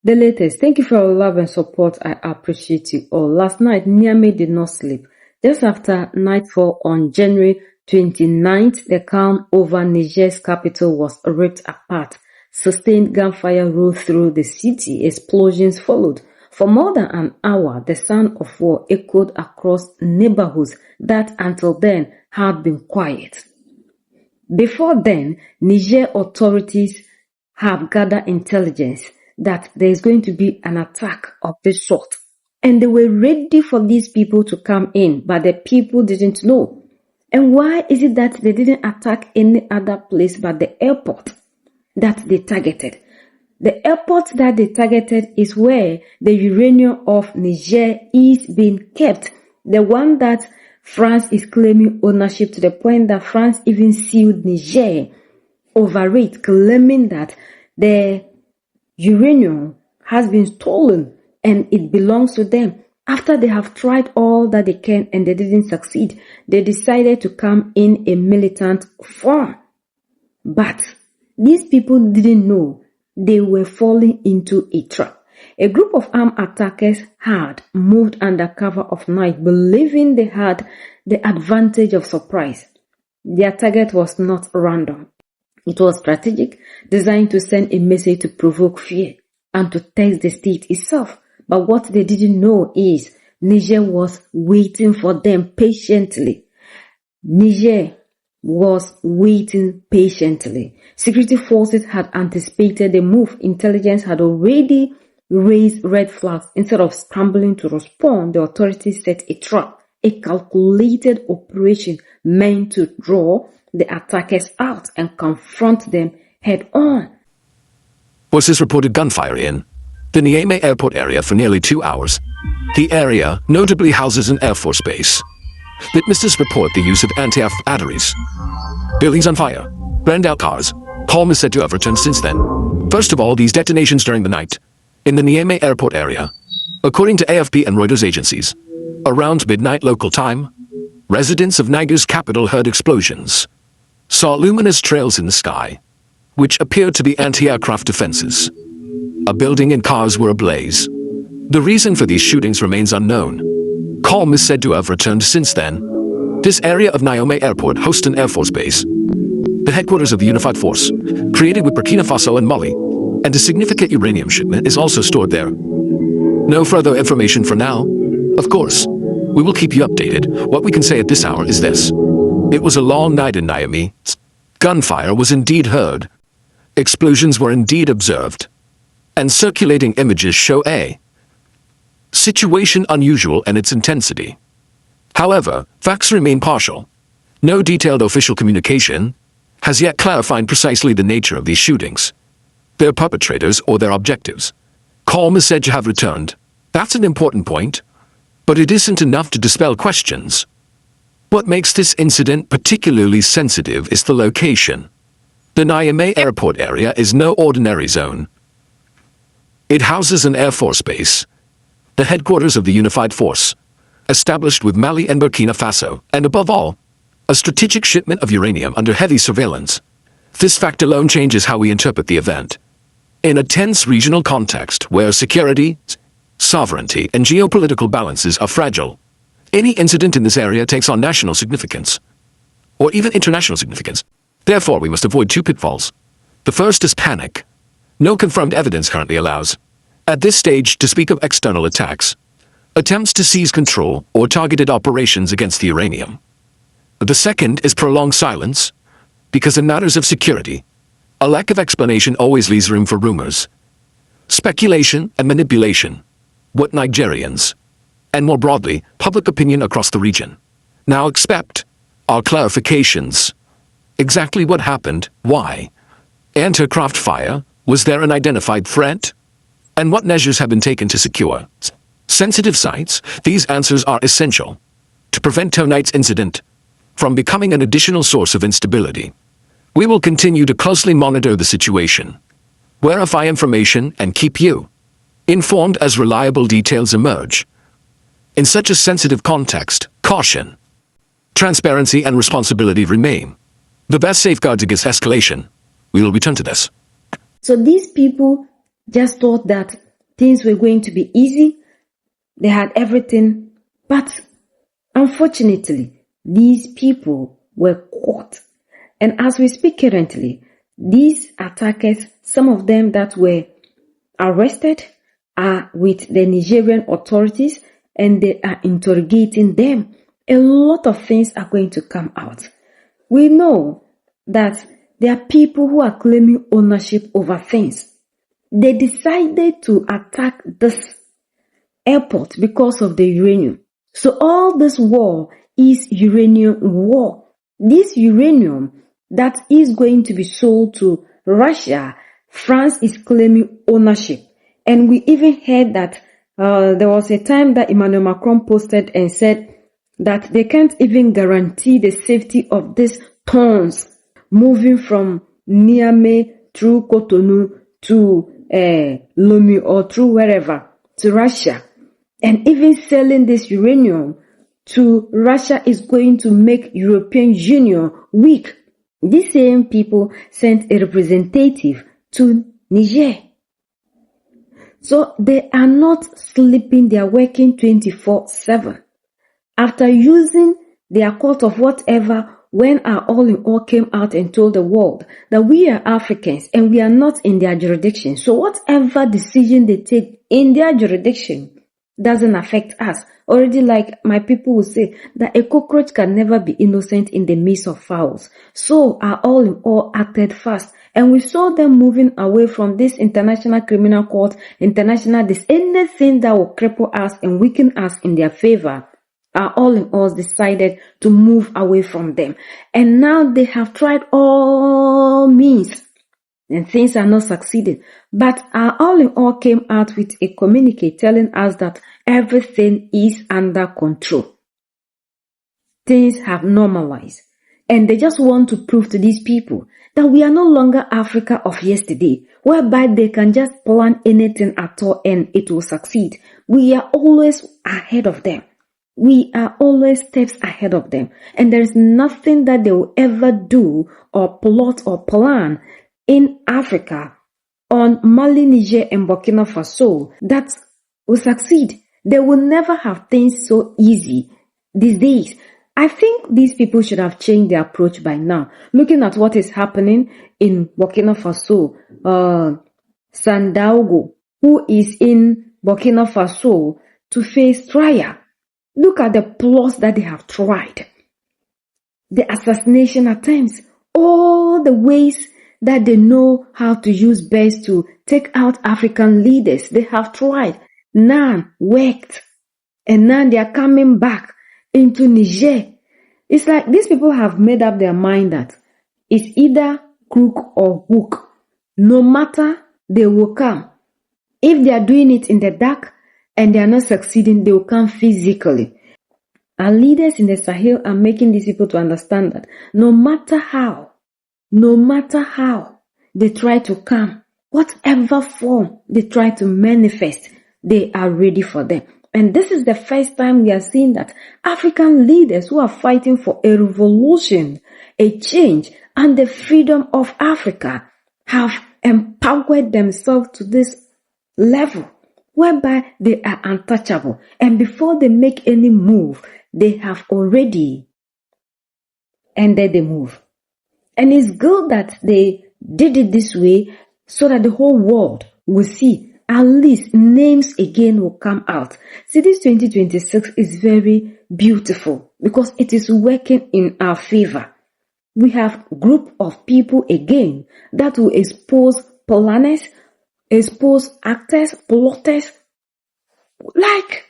The latest. Thank you for your love and support. I appreciate you all. Last night, Niamey did not sleep. Just after nightfall on January 29th, the calm over Niger's capital was ripped apart. Sustained gunfire rolled through the city. Explosions followed. For more than an hour, the sound of war echoed across neighborhoods that until then had been quiet. Before then, Niger authorities have gathered intelligence that there is going to be an attack of this sort. And they were ready for these people to come in, but the people didn't know. And why is it that they didn't attack any other place but the airport that they targeted? The airport that they targeted is where the uranium of Niger is being kept. The one that France is claiming ownership to the point that France even sued Niger over it, claiming that the uranium has been stolen and it belongs to them. After they have tried all that they can and they didn't succeed, they decided to come in a militant form. But these people didn't know they were falling into a trap. A group of armed attackers had moved under cover of night, believing they had the advantage of surprise. Their target was not random. It was strategic, designed to send a message to provoke fear and to test the state itself. But what they didn't know is Niger was waiting for them patiently. Niger was waiting patiently. Security forces had anticipated the move. Intelligence had already raised red flags. Instead of scrambling to respond, the authorities set a trap, a calculated operation meant to draw the attackers out and confront them head on. Forces reported gunfire in the Niamey airport area for nearly 2 hours. The area notably houses an Air Force base. Witnesses report the use of anti-aircraft batteries. Buildings on fire, burned out cars. Calm is said to have returned since then. First of all, these detonations during the night in the Niamey airport area. According to AFP and Reuters agencies, around midnight local time, residents of Niger's capital heard explosions, saw luminous trails in the sky, which appeared to be anti-aircraft defenses. A building and cars were ablaze. The reason for these shootings remains unknown. Calm is said to have returned since then. This area of Niamey Airport hosts an Air Force base, the headquarters of the unified force, created with Burkina Faso and Mali, and a significant uranium shipment is also stored there. No further information for now. Of course, we will keep you updated. What we can say at this hour is this. It was a long night in Niamey. Gunfire was indeed heard. Explosions were indeed observed. And circulating images show a situation unusual in its intensity. However, facts remain partial. No detailed official communication has yet clarified precisely the nature of these shootings, their perpetrators or their objectives. Calm is said to have returned. That's an important point, but it isn't enough to dispel questions. What makes this incident particularly sensitive is the location. The Niamey airport area is no ordinary zone. It houses an Air Force base, the headquarters of the unified force, established with Mali and Burkina Faso, and above all, a strategic shipment of uranium under heavy surveillance. This fact alone changes how we interpret the event. In a tense regional context where security, sovereignty, and geopolitical balances are fragile, any incident in this area takes on national significance, or even international significance. Therefore, we must avoid two pitfalls. The first is panic. No confirmed evidence currently allows, at this stage, to speak of external attacks, attempts to seize control, or targeted operations against the uranium. The second is prolonged silence, because in matters of security, a lack of explanation always leaves room for rumors, speculation, and manipulation. What Nigerians, and more broadly, public opinion across the region, now expect are clarifications. Exactly what happened, why? Anti-aircraft fire, was there an identified threat? And what measures have been taken to secure sensitive sites? These answers are essential to prevent tonight's incident from becoming an additional source of instability. We will continue to closely monitor the situation, verify information, and keep you informed as reliable details emerge. In such a sensitive context, caution, transparency, and responsibility remain the best safeguards against escalation. We will return to this. So these people just thought that things were going to be easy. They had everything. But unfortunately, these people were caught. And as we speak currently, these attackers, some of them that were arrested, are with the Nigerian authorities and they are interrogating them. A lot of things are going to come out. We know that there are people who are claiming ownership over things. They decided to attack this airport because of the uranium. So all this war is uranium war. This uranium that is going to be sold to Russia, France is claiming ownership. And we even heard that there was a time that Emmanuel Macron posted and said that they can't even guarantee the safety of these tons moving from Niamey through Cotonou to Lomé or through wherever to Russia. And even selling this uranium to Russia is going to make European Union weak. These same people sent a representative to Niger. So they are not sleeping, they are working 24/7. After using their court of whatever, when our all in all came out and told the world that we are Africans and we are not in their jurisdiction. So whatever decision they take in their jurisdiction doesn't affect us. Already, like my people will say, that a cockroach can never be innocent in the midst of fowls. So our all in all acted fast. And we saw them moving away from this international criminal court, anything that will cripple us and weaken us in their favor. Our all in all decided to move away from them. And now they have tried all means and things are not succeeding. But our all in all came out with a communique telling us that everything is under control. Things have normalized. And they just want to prove to these people that we are no longer Africa of yesterday, whereby they can just plan anything at all and it will succeed. We are always ahead of them. We are always steps ahead of them. And there is nothing that they will ever do or plot or plan in Africa, on Mali, Niger, and Burkina Faso that will succeed. They will never have things so easy these days. I think these people should have changed their approach by now. Looking at what is happening in Burkina Faso, Sandaogo, who is in Burkina Faso to face trial. Look at the plots that they have tried. The assassination attempts, all the ways that they know how to use best to take out African leaders. They have tried. None worked. And now they are coming back into Niger. It's like these people have made up their mind that it's either crook or hook. No matter, they will come. If they are doing it in the dark and they are not succeeding, they will come physically. Our leaders in the Sahel are making these people to understand that no matter how they try to come, whatever form they try to manifest, they are ready for them. And this is the first time we are seeing that African leaders who are fighting for a revolution, a change, and the freedom of Africa have empowered themselves to this level whereby they are untouchable. And before they make any move, they have already ended the move. And it's good that they did it this way so that the whole world will see. At least names again will come out. See, this 2026 is very beautiful because it is working in our favor. We have a group of people again that will expose planners, expose actors, plotters. Like,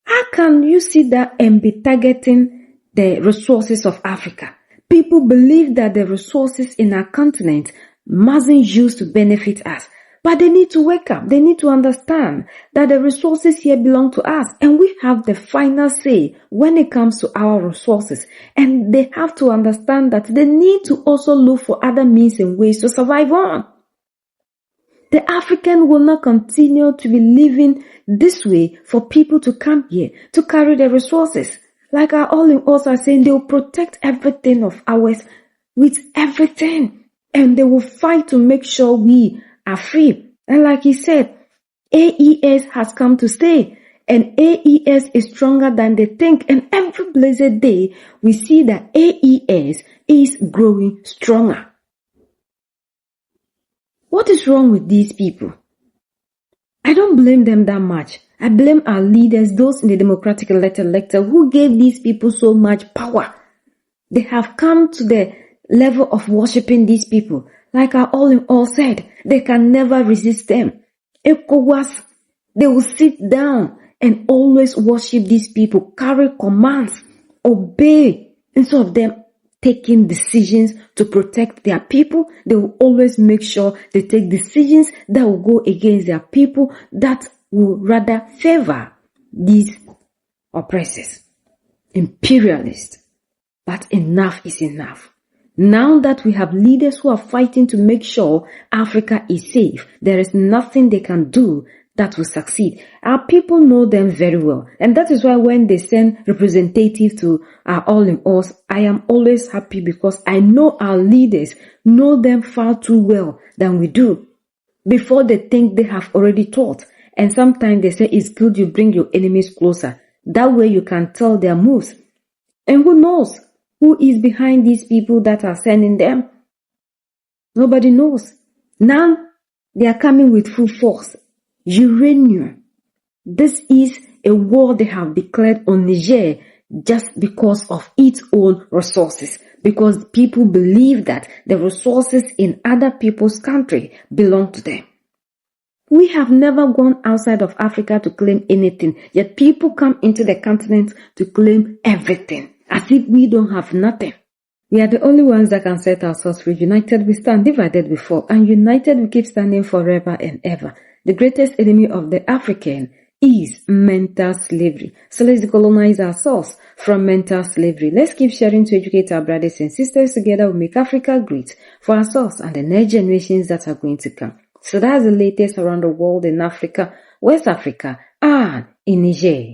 how can you see that and be targeting the resources of Africa? People believe that the resources in our continent mustn't use to benefit us. But they need to wake up. They need to understand that the resources here belong to us. And we have the final say when it comes to our resources. And they have to understand that they need to also look for other means and ways to survive on. The African will not continue to be living this way for people to come here to carry the resources. Like our all in all are saying, they will protect everything of ours with everything. And they will fight to make sure we are free. And like he said, AES has come to stay. And AES is stronger than they think. And every blessed day, we see that AES is growing stronger. What is wrong with these people? I don't blame them that much. I blame our leaders, those in the democratic elected who gave these people so much power. They have come to the level of worshipping these people. Like our all-in-all said, they can never resist them. ECOWAS, they will sit down and always worship these people, carry commands, obey, instead of them taking decisions to protect their people. They will always make sure they take decisions that will go against their people, that will rather favor these oppressors, imperialists. But enough is enough. Now that we have leaders who are fighting to make sure Africa is safe, there is nothing they can do that will succeed. Our people know them very well. And that is why when they send representatives to our all-in-alls, I am always happy because I know our leaders know them far too well than we do. Before they think they have already taught. And sometimes they say it's good you bring your enemies closer. That way you can tell their moves. And who knows who is behind these people that are sending them? Nobody knows. Now they are coming with full force. Uranium. This is a war they have declared on Niger just because of its own resources. Because people believe that the resources in other people's country belong to them. We have never gone outside of Africa to claim anything, yet people come into the continent to claim everything, as if we don't have nothing. We are the only ones that can set ourselves free. United we stand, divided we fall, and united we keep standing forever and ever. The greatest enemy of the African is mental slavery. So let's decolonize ourselves from mental slavery. Let's keep sharing to educate our brothers and sisters. Together we make Africa great for ourselves and the next generations that are going to come. So that's the latest around the world in Africa, West Africa, and in Niger.